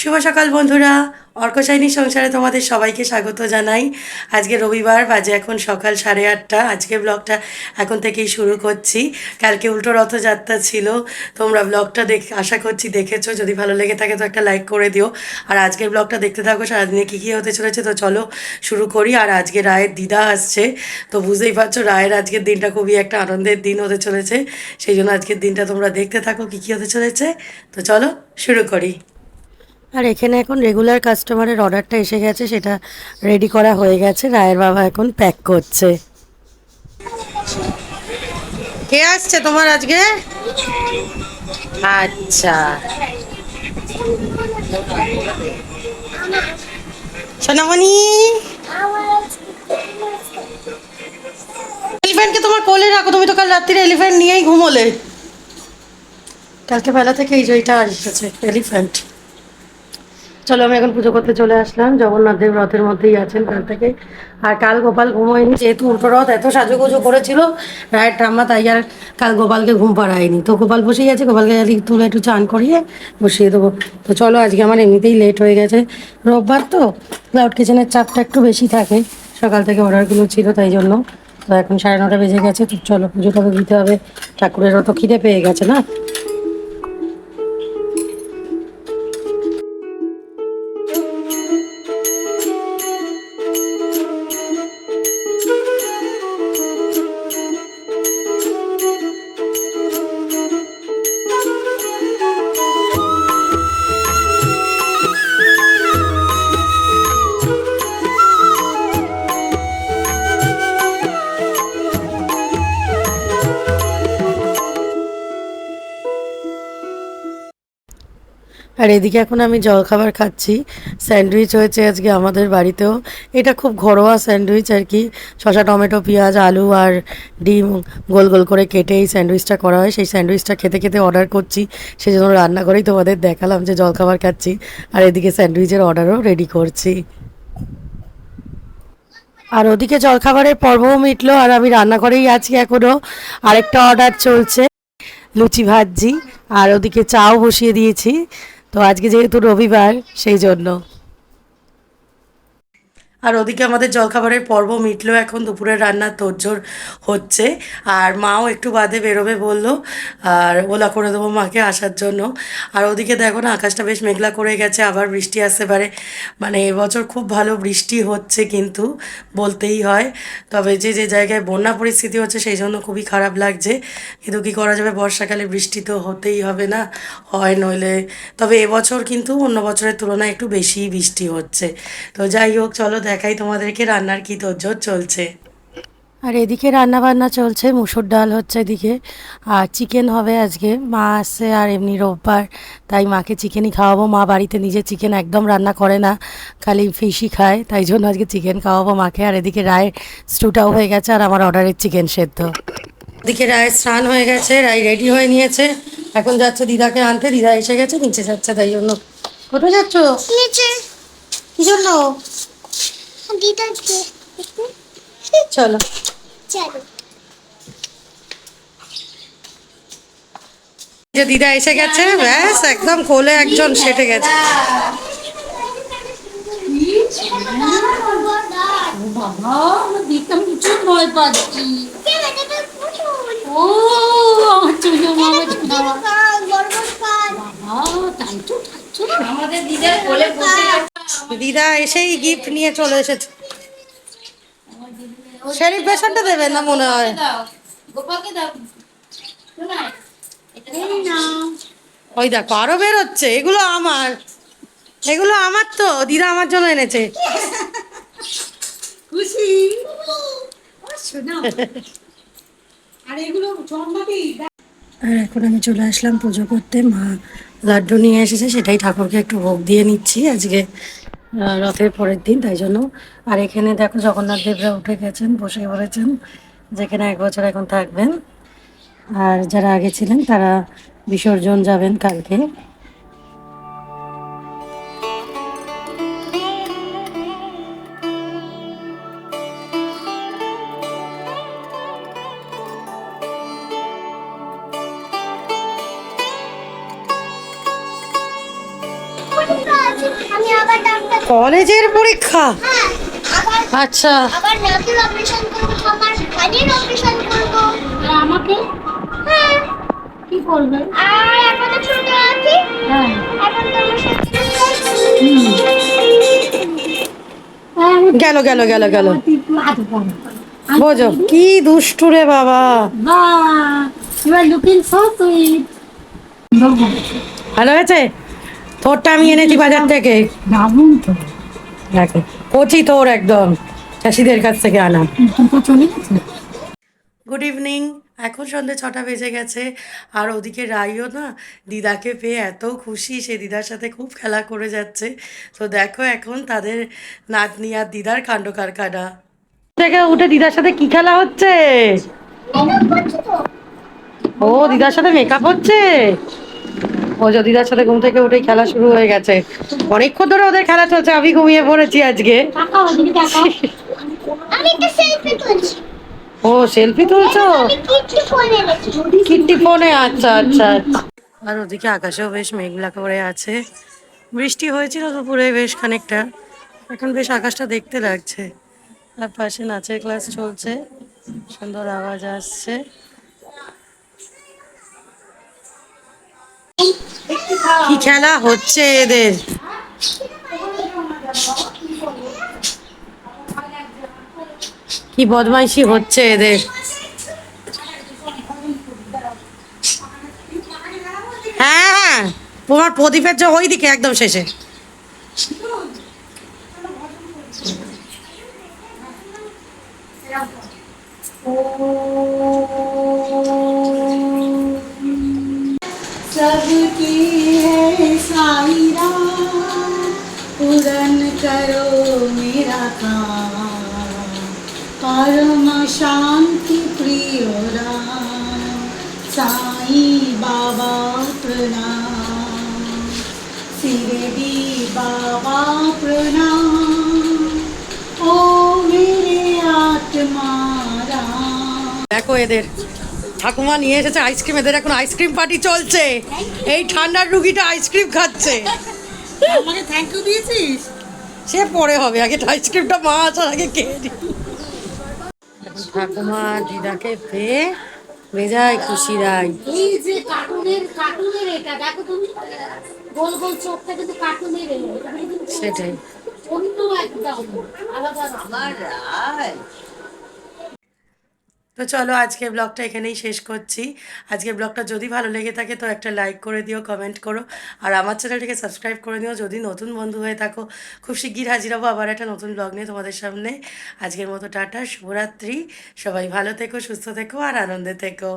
শুভ সকাল বন্ধুরা, অর্কশাইনী সংসারে তোমাদের সবাইকে স্বাগত জানাই। আজকে রবিবার, বাজে এখন সকাল 8:30। আজকের ব্লগটা এখন থেকেই শুরু করছি। কালকে উল্টো রথযাত্রা ছিল, তোমরা ব্লগটা আশা করছি দেখেছো। যদি ভালো লেগে থাকে তো একটা লাইক করে দিও। আর আজকের ব্লগটা দেখতে থাকো, সারাদিনে কী কী হতে চলেছে। তো চলো শুরু করি। আর আজকে রায়ের দিদা আসছে, তো বুঝতেই পারছো রায়ের আজকের দিনটা খুবই একটা আনন্দের দিন হতে চলেছে। সেই জন্য আজকের দিনটা তোমরা দেখতে থাকো কী কী হতে চলেছে। তো চলো শুরু করি। আর এখানে এখন রেগুলার কাস্টমারের অর্ডারটা এসে গেছে, সেটা রেডি করা হয়ে গেছে। রায়ের বাবা এখন প্যাক করছে। কে আসছে তোমার আজকে? আচ্ছা, সোনামণি, এলিফ্যান্টকে তোমার কোলে রাখো। তুমি তো কাল রাত্রিরে এলিফ্যান্ট নিয়েই ঘুমোলে। কালকে বেলা থেকে এই যে এটা এসেছে এলিফ্যান্ট। চলো আমি এখন পুজো করতে চলে আসলাম। জগন্নাথ দেব রথের মধ্যেই আছেন কাল থেকে। আর কাল গোপাল ঘুমোয়নি, যেহেতু উল্টো রথ এত সাজুগুজু করেছিল রায়ের ঠাম্মা, তাই আর কাল গোপালকে ঘুম পাড়ায়নি। তো গোপাল বসেই আছে, গোপালকে তুলে একটু চান করিয়ে বসিয়ে দেবো। তো চলো, আজকে আমার এমনিতেই লেট হয়ে গেছে, রোববার তো ক্লাউড কিচেনের চাপটা একটু বেশি থাকে। সকাল থেকে অর্ডারগুলো ছিল তাই জন্য। তো এখন 9:30 বেজে গেছে। তো চলো পুজোটা তো দিতে হবে, ঠাকুরেরও তো খিদে পেয়ে গেছে না। আর এদিকে এখন আমি জলখাবার খাচ্ছি। স্যান্ডউইচ হয়েছে আজকে আমাদের বাড়িতেও। এটা খুব ঘরোয়া স্যান্ডউইচ আর কি। শসা, টমেটো, পেঁয়াজ, আলু আর ডিম গোল গোল করে কেটে এই স্যান্ডউইচটা করা হয়। সেই স্যান্ডউইচটা খেতে খেতে অর্ডার করছি, সেই জন্য রান্না করেই তোমাদের দেখালাম যে জলখাবার খাচ্ছি। আর এদিকে স্যান্ডউইচের অর্ডারও রেডি করছি। আর ওদিকে জলখাবারের পর্বও মিটলো, আর আমি রান্নাঘরেই আছি এখনও। আরেকটা অর্ডার চলছে, লুচি ভাজি। আর ওদিকে চাও বসিয়ে দিয়েছি। তো আজকে যেহেতু রবিবার সেই জন্য। আর ওদিকে আমাদের জলখাবারের পর্ব মিটলো, এখন দুপুরের রান্নার তোড়জোড় হচ্ছে। আর মাও একটু বাদে বেরোবে বললো, আর ওলা করে দেবো মাকে আসার জন্য। আর ওদিকে দেখো না, আকাশটা বেশ মেঘলা করে গেছে, আবার বৃষ্টি আসতে পারে। মানে এবছর খুব ভালো বৃষ্টি হচ্ছে কিন্তু, বলতেই হয়। তবে যে যে জায়গায় বন্যা পরিস্থিতি হচ্ছে সেই জন্য খুবই খারাপ লাগছে। কিন্তু কী করা যাবে, বর্ষাকালে বৃষ্টি তো হতেই হবে না, হয় নইলে। তবে এবছর কিন্তু অন্য বছরের তুলনায় একটু বেশিই বৃষ্টি হচ্ছে। তো যাই হোক, চলো দেখাই তোমাদেরকে রান্নার কী তোড়জোড় চলছে। আর এদিকে রান্না বান্না চলছে, মুসুর ডাল হচ্ছে এদিকে। আর চিকেন হবে আজকে, মা আসছে আর এমনি রোববার, তাই মাকে চিকেনই খাওয়াবো। মা বাড়িতে নিজে চিকেন একদম রান্না করে না, খালি ফিশই খায়, তাই জন্য আজকে চিকেন খাওয়াবো মাকে। আর এদিকে রায়ের স্টুটাও হয়ে গেছে, আর আমার অর্ডারের চিকেন সেদ্ধ। এদিকে রায়ের স্নান হয়ে গেছে, রায় রেডি হয়ে নিয়েছে, এখন যাচ্ছে দিদাকে আনতে। দিদা এসে গেছে, নিচে যাচ্ছে, তাই জন্য। কোথায় যাচ্ছ? নিচে। কি জন্য? দিদাকে চলো। চলো। যে দিদা এসে গেছে, ব্যাস একদম কোলে একজন সেটে গেছে। বাবা, আমার দেখতে আমি প্রচুর ভয় পাচ্ছি। ও আমার চুলো মামা চুলো বাবা, তাই তো আমাদের দিদার কোলে বসে দিদা এসেই গিফট নিয়ে চলে এসেছে। সেলিব্রেশনটা দেবে না মনে হয়। গোপালকে দাও। ওই দেখো আরো বেরোচ্ছে। এগুলো আমার, এগুলো আমার, তো দিদা আমার জন্য এনেছে। খুশি শোনা। আর এগুলো চম্পাটি। আর এখন আমি চলে আসলাম পুজো করতে। মা লাড্ডু নিয়ে এসেছে, সেটাই ঠাকুরকে একটু ভোগ দিয়ে নিচ্ছি আজকে। রথের পরের দিন, তাই জন্য। আর এখানে দেখো জগন্নাথ দেবরা উঠে গেছেন, বসে পড়েছেন, যেখানে 1 বছর এখন থাকবেন। আর যারা আগে ছিলেন তারা বিসর্জন যাবেন কালকে। আমি আবার ডাক্তার। কলেজের পরীক্ষা? হ্যাঁ, আবার আচ্ছা। আবার নাকের অপারেশন করবো, আমার কানের অপারেশন করবো। আর আমাকে হ্যাঁ, কি করবে? আর এখনো ছোট আছি, হ্যাঁ। এখন তোমার সাথে হুম। হ্যাঁ, আমার গেল গেল গেল গেল। একটু হাতে পড়ো। বোঝো কি দুষ্টু রে বাবা। বাহ, you are looking so sweet. ভালো হয়েছে? তোরটা আমি এনেছি বাজার থেকে। দারুণ তো। দেখো কচি তোর একদম চাষিদের কাছ থেকে আনা। তো চলে গেছে। Good evening. এখন সন্ধ্যে 6টা বেজে গেছে। আর ওদিকে রাইও না দিদাকে পেয়ে এত খুশি, সে দিদার সাথে খুব খেলা করে যাচ্ছে। তো দেখো এখন তাদের নাতনি আর দিদার কাণ্ড কারখানা। থেকে উঠে দিদার সাথে কি খেলা হচ্ছে? করছি তো। ও দিদার সাথে মেকআপ হচ্ছে। ও যে দিদার সাথে ঘুম থেকে উঠেই খেলা শুরু হয়ে গেছে। অনেকক্ষণ ধরে ওদের খেলা চলছে, আমি ঘুমিয়ে পড়েছি আজকে। তাকাও, এদিকে তাকাও। আমি একটা সেলফি তুলছি। ও সেলফি তুলছো? আমি কিট্টু ফোনে রেখেছি। কিট্টি ফোনে? আচ্ছা আচ্ছা আচ্ছা। আর ওদিকে আকাশেও বেশ মেঘলা করে আছে। বৃষ্টি হয়েছিল দুপুরে বেশ খানিকটা, এখন বেশ আকাশটা দেখতে লাগছে। আর পাশে নাচের ক্লাস চলছে, সুন্দর আওয়াজ আসছে। কি খেলা হচ্ছে এদের! কি বদমাইশি হচ্ছে এদের! হ্যাঁ হ্যাঁ, তোমার প্রদীপের যে ওইদিকে একদম শেষে। सबकी है साई राम, पूरन करो मेरा काम, परम शांति प्रिय राम, साई बाबा प्रणाम, शिरडी बाबा प्रणाम, ओ मेरे आत्मा राम। দেখো এদের ঠাকুমা নিয়ে এসেছে আইসক্রিম, এদের এখন আইসক্রিম পার্টি চলছে। এই ঠান্ডার রুগীটা আইসক্রিম খাচ্ছে। আমাকে থ্যাংক ইউ দিয়েছিস? সে পরে হবে, আগে আইসক্রিমটা মা আসার আগে খেয়ে নি। এখন ঠাকুমা দিদাকে পেয়ে বেজায় খুশি রাই। এই যে কার্টুনের এটা দেখো তুমি, গোল গোল চোখটা কিন্তু কার্টুনের এটা কিন্তু সেটাই। অন্য একদম আলাদা আমার। তো চলো আজকে ব্লগটা এখানেই শেষ করছি। আজকের ব্লগটা যদি ভালো লেগে থাকে তো একটা লাইক করে দিও, কমেন্ট করো, আর আমার চ্যানেলটিকে সাবস্ক্রাইব করে নিও যদি নতুন বন্ধু হয়ে থাকো। খুব শিগগির হাজির হবো আবার একটা নতুন ব্লগ নিয়ে তোমাদের সামনে। আজকের মতো টাটা, শুভরাত্রি। সবাই ভালো থেকো, সুস্থ থেকো আর আনন্দে থেকো।